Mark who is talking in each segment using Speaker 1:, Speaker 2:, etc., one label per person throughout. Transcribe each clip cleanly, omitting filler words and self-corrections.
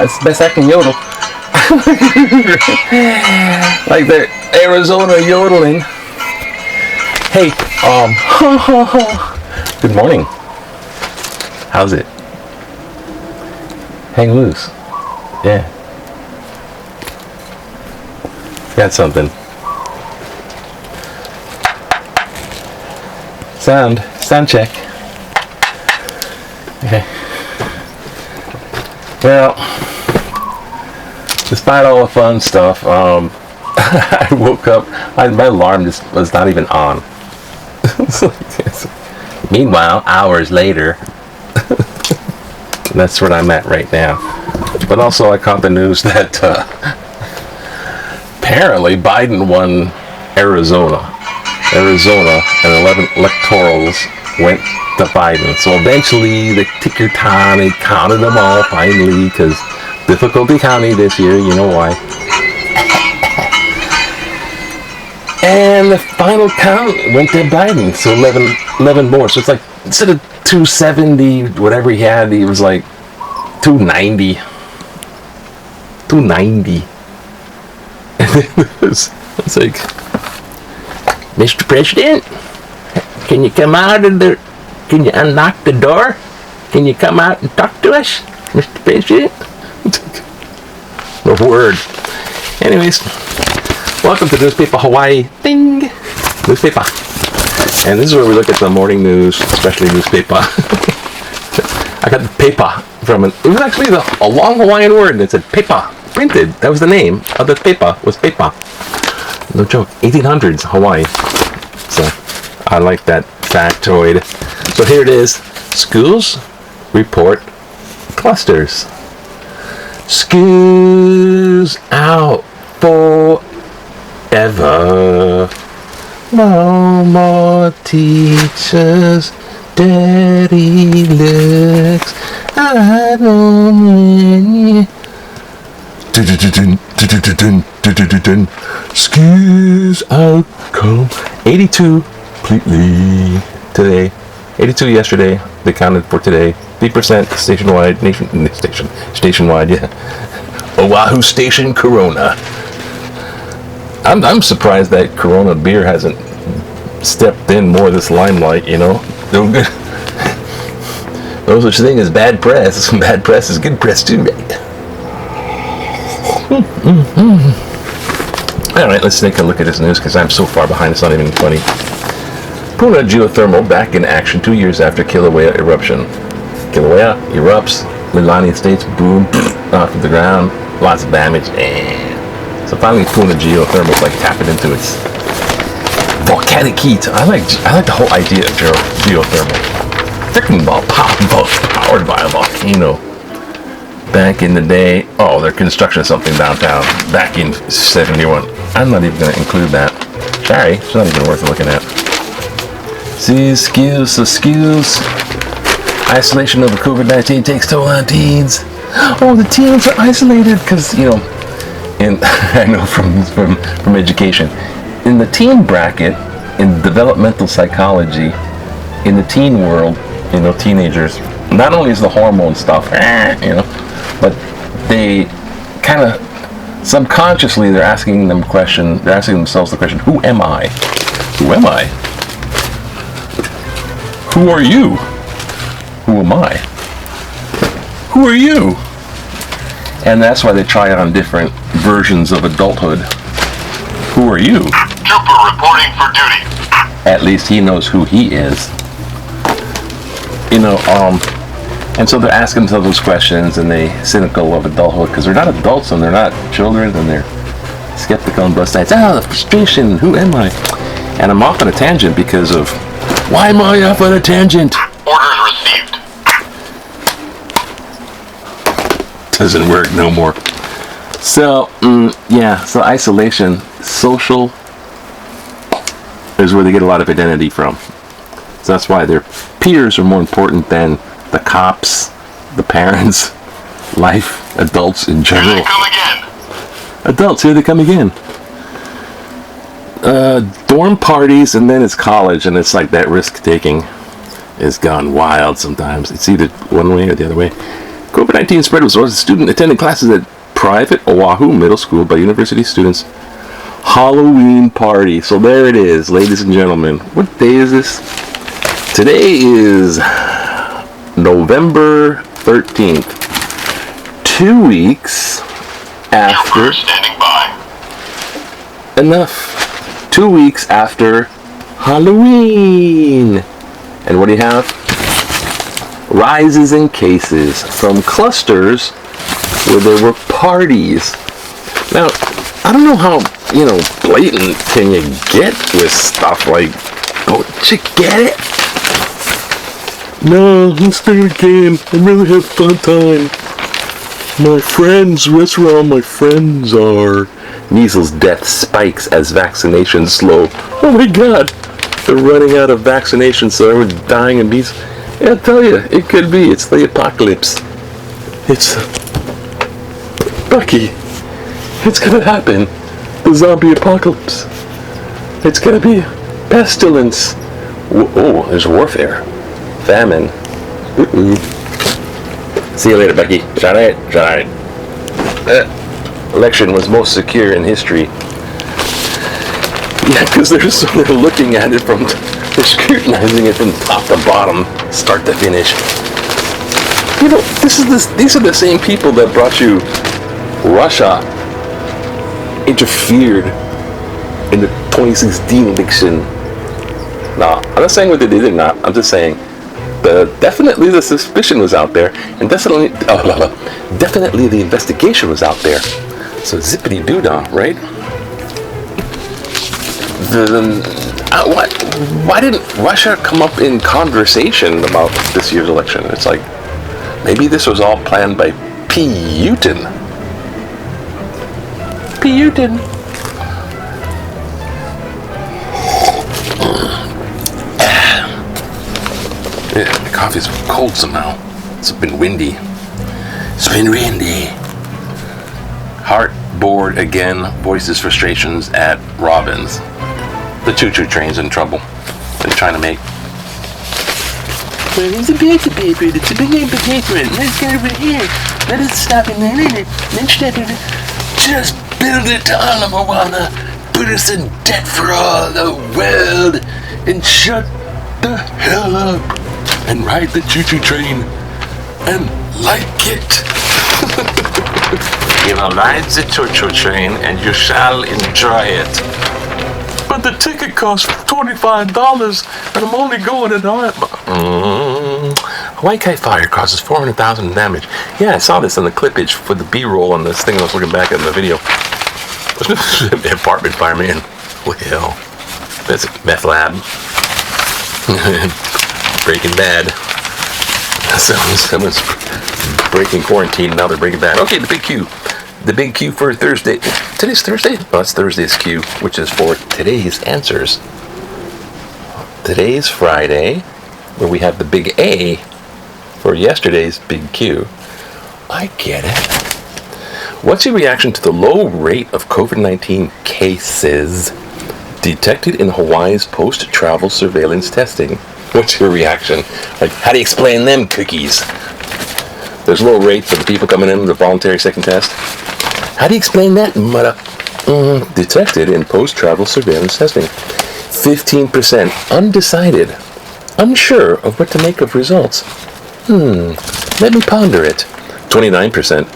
Speaker 1: It's the best I can yodel. Like the Arizona yodeling. Hey, good morning. How's it? Hang loose. Yeah. Got something. Sound check. Okay. Well, despite all the fun stuff, I woke up, my alarm just was not even on. Meanwhile, hours later, that's where I'm at right now. But also I caught the news that apparently Biden won Arizona and 11 electorals went to Biden. So eventually they took your time, they counted them all finally, because difficulty counting this year, you know why. And the final count went to Biden, so 11 more. So it's like, instead of 270, whatever he had, he was like 290. It's like, Mr. President, can you come out of the, can you unlock the door? Can you come out and talk to us, Mr. President? The word. Anyways, welcome to Newspaper Hawaii. Ding! Newspaper. And this is where we look at the morning news, especially newspaper. I got the Pepah from it was actually a long Hawaiian word that said Pepah. Printed. That was the name of the Pepah, was Pepah. No joke. 1800s Hawaii. So I like that factoid. So here it is. Schools report clusters. Schools out forever. No more teachers. Daddy looks. I don't. Schools out come 82 completely today. 82 yesterday. They counted for today. 3% stationwide, yeah. Oahu Station Corona. I'm surprised that Corona beer hasn't stepped in more of this limelight, you know. No such thing as bad press. Bad press is good press too, right? Alright, let's take a look at this news because I'm so far behind it's not even funny. Puna geothermal back in action 2 years after Kilauea eruption. Kilauea erupts, Leilani Estates boom off the ground, lots of damage. So finally Puna geothermal is like tapping into its volcanic heat. I like the whole idea of geothermal. Freaking powered by a volcano. Back in the day, they're constructing something downtown back in 71. I'm not even going to include that. Sorry, it's not even worth looking at. See, skills. Isolation over COVID-19 takes toll on teens. Oh, the teens are isolated because, you know, and I know from education, in the teen bracket, in developmental psychology, in the teen world, you know, teenagers, not only is the hormone stuff, you know, but they kind of subconsciously they're asking themselves the question, who am I? Who am I? Who are you? Who am I? Who are you? And that's why they try on different versions of adulthood. Who are you?
Speaker 2: Trooper reporting for duty.
Speaker 1: At least he knows who he is. You know, and so they're asking themselves those questions, and they cynical of adulthood because they're not adults and they're not children, and they're skeptical on both sides. The frustration. Who am I? And I'm off on a tangent because of why am I off on a tangent?
Speaker 2: Orders received.
Speaker 1: Doesn't work no more. So so isolation, social is where they get a lot of identity from. So that's why their peers are more important than the cops, the parents, life, adults in
Speaker 2: Here
Speaker 1: general.
Speaker 2: they come again.
Speaker 1: Adults, here they come again. Dorm parties, and then it's college, and it's like that risk-taking is gone wild sometimes. It's either one way or the other way. COVID-19 spread was a student attending classes at private Oahu Middle School by university students. Halloween party. So there it is, ladies and gentlemen. What day is this? Today is November 13th. 2 weeks after...
Speaker 2: Trooper standing by.
Speaker 1: Enough. 2 weeks after Halloween. And what do you have? Rises in cases from clusters where there were parties. Now, I don't know how, blatant can you get with stuff like, oh, did you get it? No, let's play a game. I really had a fun time. My friends, that's where all my friends are. Measles death spikes as vaccinations slow. Oh my god, they're running out of vaccinations, so everyone's dying of measles. Yeah, I tell you, it could be. It's the apocalypse. It's... Bucky, it's gonna happen. The zombie apocalypse. It's gonna be pestilence. Oh, there's warfare. Famine. See you later, Becky. Shut it. Election was most secure in history. Yeah, because they're looking at it from, they're scrutinizing it from top to bottom, start to finish. These are the same people that brought you Russia interfered in the 2016 election. Now, I'm not saying what they did or not. I'm just saying definitely the suspicion was out there, and definitely the investigation was out there. So zippity doo dah, right? Why didn't Russia come up in conversation about this year's election? It's like maybe this was all planned by Putin. Yeah, the coffee's cold somehow. It's been windy. Heart bored again, voices frustrations at Robbins. The choo-choo train's in trouble. They're trying to make... Well, it's a piece of paper. It's a big paper. Let's get over here. Let it stop in there. Then step in. Just build it to Alamoana. Put us in debt for all the world. And shut the hell up. And ride the choo-choo train. And like it. You will ride the choo-choo train and you shall enjoy it. But the ticket costs $25 and I'm only going at night. Hawaii Kite Fire causes $400,000 in damage. Yeah, I saw this in the clippage for the B-roll on this thing I was looking back at in the video. Apartment fire, man. Well, that's a meth lab. Breaking Bad. Someone's breaking quarantine, now they're Breaking Bad. Okay, the big Q. The big Q for Thursday. Today's Thursday? Oh, it's Thursday's Q, which is for today's answers. Today's Friday, where we have the big A for yesterday's big Q. I get it. What's your reaction to the low rate of COVID-19 cases detected in Hawaii's post-travel surveillance testing? What's your reaction? Like, how do you explain them cookies? There's low rates of the people coming in with a voluntary second test. How do you explain that, mother? Detected in post-travel surveillance testing. 15% undecided, unsure of what to make of results. Let me ponder it. 29%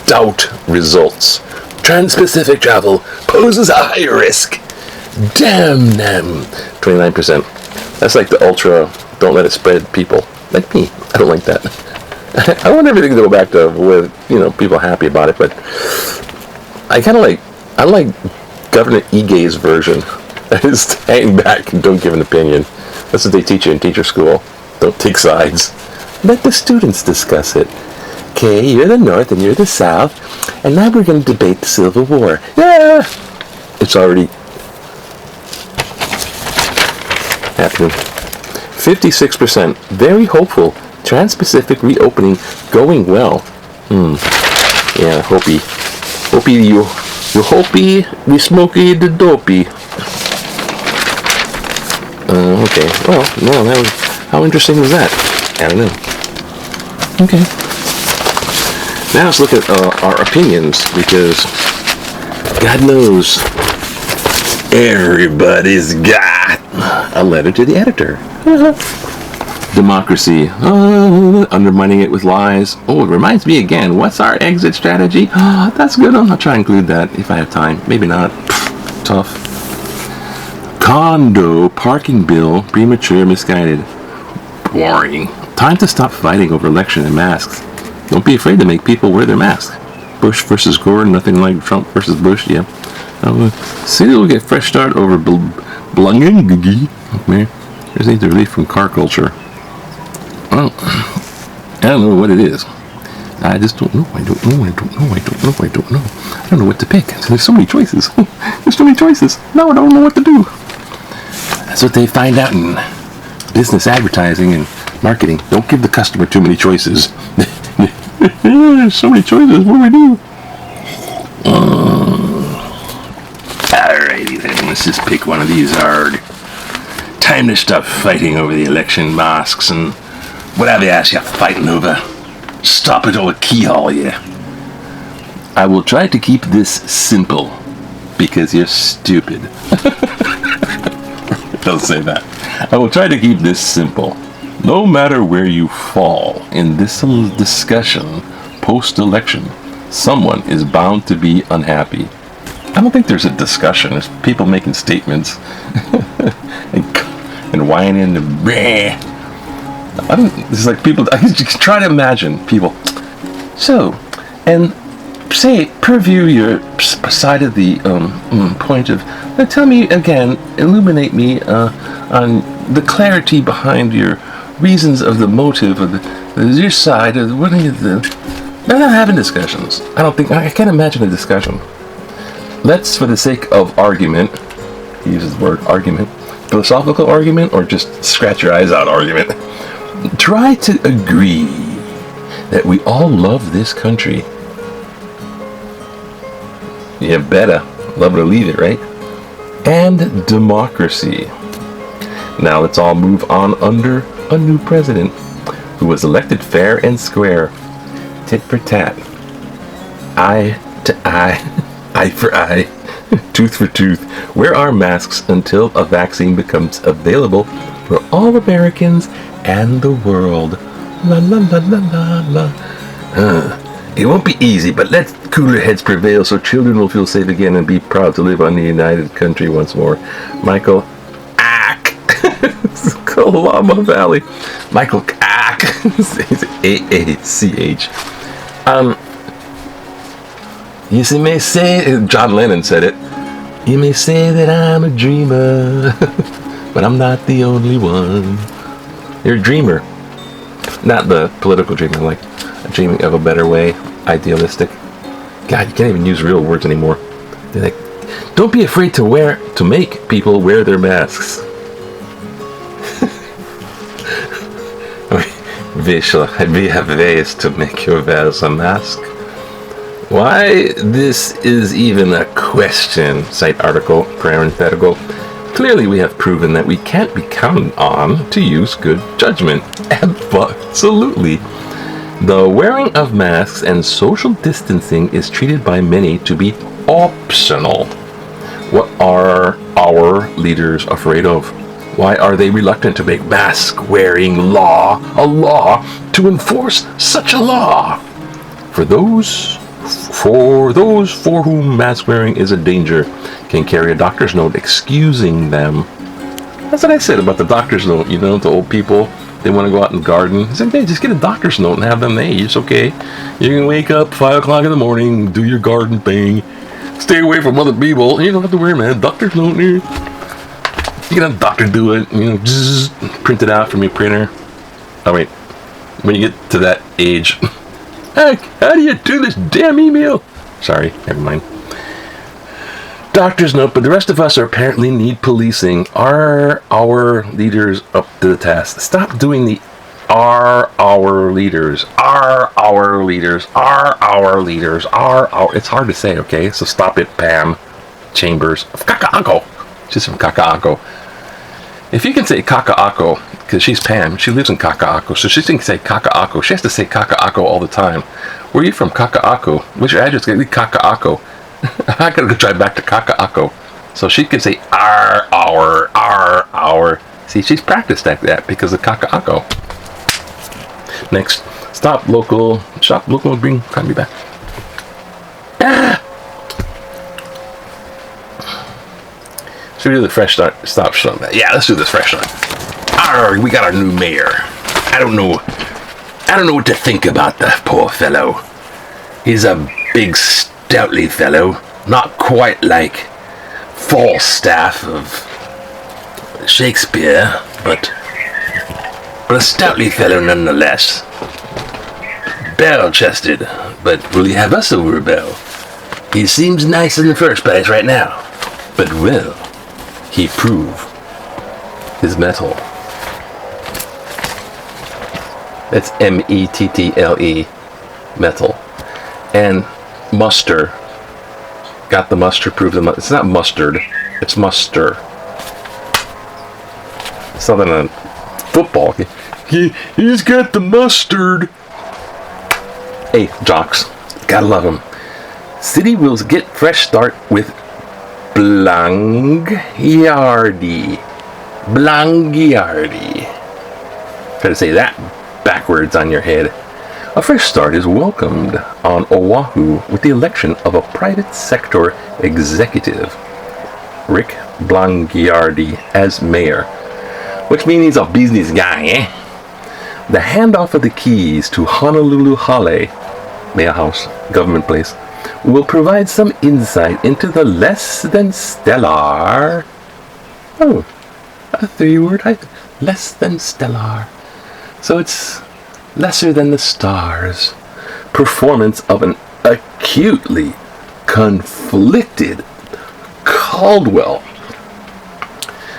Speaker 1: doubt results. Trans-Pacific travel poses a high risk. Damn them. 29%. That's like the ultra, don't let it spread people. Like me. I don't like that. I want everything to go back to with, people happy about it, but I like Governor Ige's version. Just hang back and don't give an opinion. That's what they teach you in teacher school. Don't take sides. Let the students discuss it. Okay, you're the North and you're the South, and now we're going to debate the Civil War. Yeah! It's already happening. 56%. Very hopeful. Trans-Pacific reopening going well. Yeah, Hopi. Hopi, you Hopi, we smoky the dopey. Okay. Well, no, that was, how interesting was that? I don't know. Okay. Now let's look at our opinions, because God knows everybody's got a letter to the editor. Democracy. Undermining it with lies. Oh, it reminds me again. What's our exit strategy? Oh, that's good. I'll try to include that if I have time. Maybe not. Tough. Condo parking bill. Premature, misguided. Boring. Time to stop fighting over election and masks. Don't be afraid to make people wear their masks. Bush versus Gore. Nothing like Trump versus Bush. Yeah. City will get fresh start over belonging. Okay. Here's the relief from car culture. Well, I don't know what it is. I just don't know. I don't know. I don't know what to pick. There's so many choices. Now I don't know what to do. That's what they find out in business advertising and marketing. Don't give the customer too many choices. There's so many choices. What do we do? Alrighty then. Let's just pick one of these hard. Time to stop fighting over the election masks and whatever else you're fighting over. Stop it or keyhole you. I will try to keep this simple because you're stupid. Don't say that. I will try to keep this simple. No matter where you fall in this discussion post-election, someone is bound to be unhappy. I don't think there's a discussion. There's people making statements and whining and bleh. It's like people. I just try to imagine people. So, and say, purview your side of the point of. Now tell me again, illuminate me on the clarity behind your reasons of the motive of your side of what are the. They're not having discussions. I can't imagine a discussion. Let's, for the sake of argument, he uses the word argument, philosophical argument, or just scratch your eyes out argument. Try to agree that we all love this country. You better love it or leave it, right? And democracy. Now let's all move on under a new president who was elected fair and square, tit for tat, eye to eye, eye for eye, tooth for tooth. Wear our masks until a vaccine becomes available for all Americans and the world. La la la la la la. It won't be easy, but let cooler heads prevail so children will feel safe again and be proud to live on the united country once more. Michael Ack. Kalama Valley. Michael Ack. A-A-C-H. You may say, John Lennon said it, you may say that I'm a dreamer, but I'm not the only one. You're a dreamer. Not the political dreamer, like dreaming of a better way, idealistic. God, you can't even use real words anymore. They're like, don't be afraid to make people wear their masks. We have ways to make you wear a mask. Why this is even a question, cite article, parenthetical. Clearly we have proven that we can't be counted on to use good judgment. Absolutely. The wearing of masks and social distancing is treated by many to be optional. What are our leaders afraid of? Why are they reluctant to make mask-wearing law a law to enforce such a law? For those for whom mask wearing is a danger, can carry a doctor's note excusing them. That's what I said about the doctor's note, to old people. They want to go out in the garden. I said, hey, just get a doctor's note and have them, hey, it's okay. You can wake up 5 o'clock in the morning, do your garden thing, stay away from other people. You don't have to wear a doctor's note here. You can have a doctor do it, just print it out from your printer. Oh wait, when you get to that age, heck, how do you do this damn email? Sorry, never mind. Doctors note, but the rest of us are apparently need policing. Are our leaders up to the task? Stop doing the are our leaders. Are our leaders. Are our leaders. Are our... It's hard to say, okay? So stop it, Pam Chambers of Kaka'ako. She's from Kaka'ako. If you can say Kaka'ako, because she's Pam, she lives in Kaka'ako, so she can say Kaka'ako. She has to say Kaka'ako all the time. Where are you from? Kaka'ako. What's your address? Kaka'ako. I gotta go drive back to Kaka'ako. So she can say our. See, she's practiced like that because of Kaka'ako. Next, shop local, bring me back. Ah! Should we do the fresh start? Stop. Yeah, let's do this fresh start. Arr, we got our new mayor. I don't know what to think about the poor fellow. He's a big, stoutly fellow, not quite like Falstaff of Shakespeare, but a stoutly fellow nonetheless. Barrel-chested, but will he have us over a barrel? He seems nice in the first place right now, but will he prove his mettle? That's M-E-T-T-L-E, metal. And muster. Got the muster, prove the muster. It's not mustard, it's muster. It's not in a football. He's got the mustard. Hey, jocks, gotta love him. City will get fresh start with Blangiardi. Try to say that backwards on your head. A fresh start is welcomed on Oahu with the election of a private sector executive, Rick Blangiardi, as mayor, which means he's a business guy, eh? The handoff of the keys to Honolulu Hale, Mayor House, government place, will provide some insight into the less than stellar, a 3-word hyphen, less than stellar, so it's lesser than the stars, performance of an acutely conflicted Caldwell,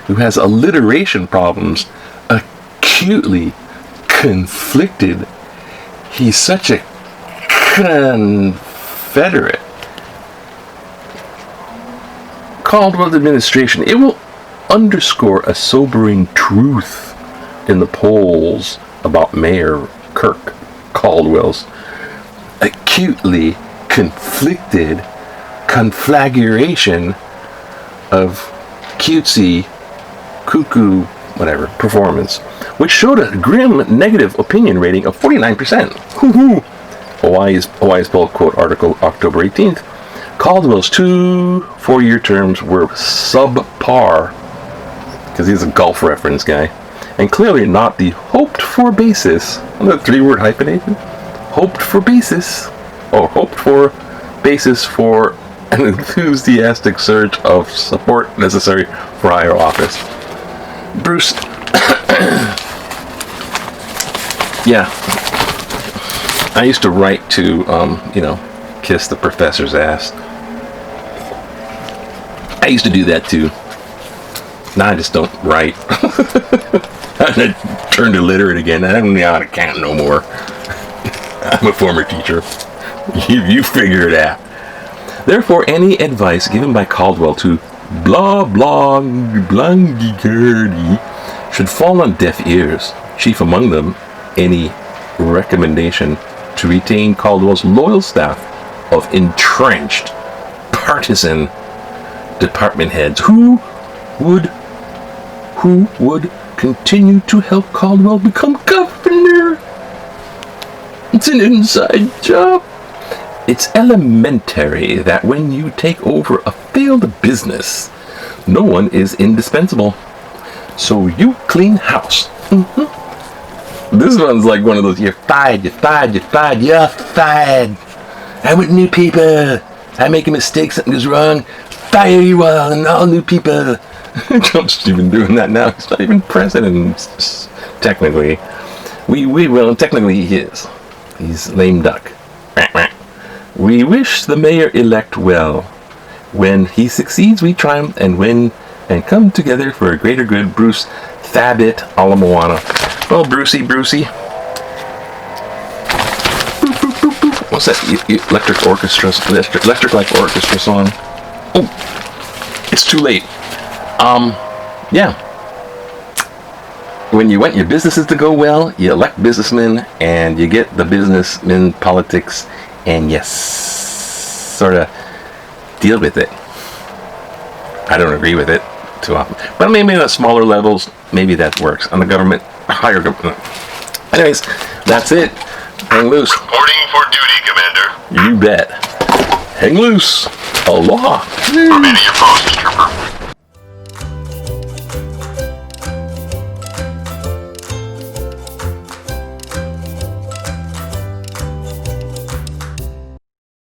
Speaker 1: who has alliteration problems. Acutely conflicted. He's such a Confederate. Caldwell's administration, it will underscore a sobering truth in the polls about Mayor Kirk Caldwell's acutely conflicted conflagration of cutesy, cuckoo, whatever, performance, which showed a grim negative opinion rating of 49%. Hawaii's poll quote article, October 18th. Caldwell's 2 4-year terms were subpar, because he's a golf reference guy, and clearly not the hoped-for basis, the 3-word hyphenated, hoped for basis for an enthusiastic surge of support necessary for higher office. Bruce, yeah, I used to write to, kiss the professor's ass. I used to do that too. Now I just don't write. I turned illiterate again. I don't know how to count no more. I'm a former teacher. You figure it out. Therefore, any advice given by Caldwell to Blangiardi should fall on deaf ears. Chief among them, any recommendation to retain Caldwell's loyal staff of entrenched partisan department heads who would continue to help Caldwell become governor. It's an inside job. It's elementary that when you take over a failed business, no one is indispensable. So you clean house. This one's like one of those, you're fired. I want new people. I make a mistake, something goes wrong. Fire you all new people. Trump's even doing that now. He's not even president, technically. Technically he is. He's lame duck. We wish the mayor-elect well When he succeeds, we triumph and win and come together for a greater good. Bruce Thabit ala Moana. Well, Brucey. What's that? Electric like orchestra song. Oh, it's too late. Yeah. When you want your businesses to go well, you elect businessmen and you get the businessmen politics and you sort of deal with it. I don't agree with it too often. But maybe on smaller levels, maybe that works. On the government, higher government. Anyways, that's it. Hang loose.
Speaker 2: Reporting for duty, Commander.
Speaker 1: You bet. Hang loose. Aloha.
Speaker 2: Remain at your post, Trooper.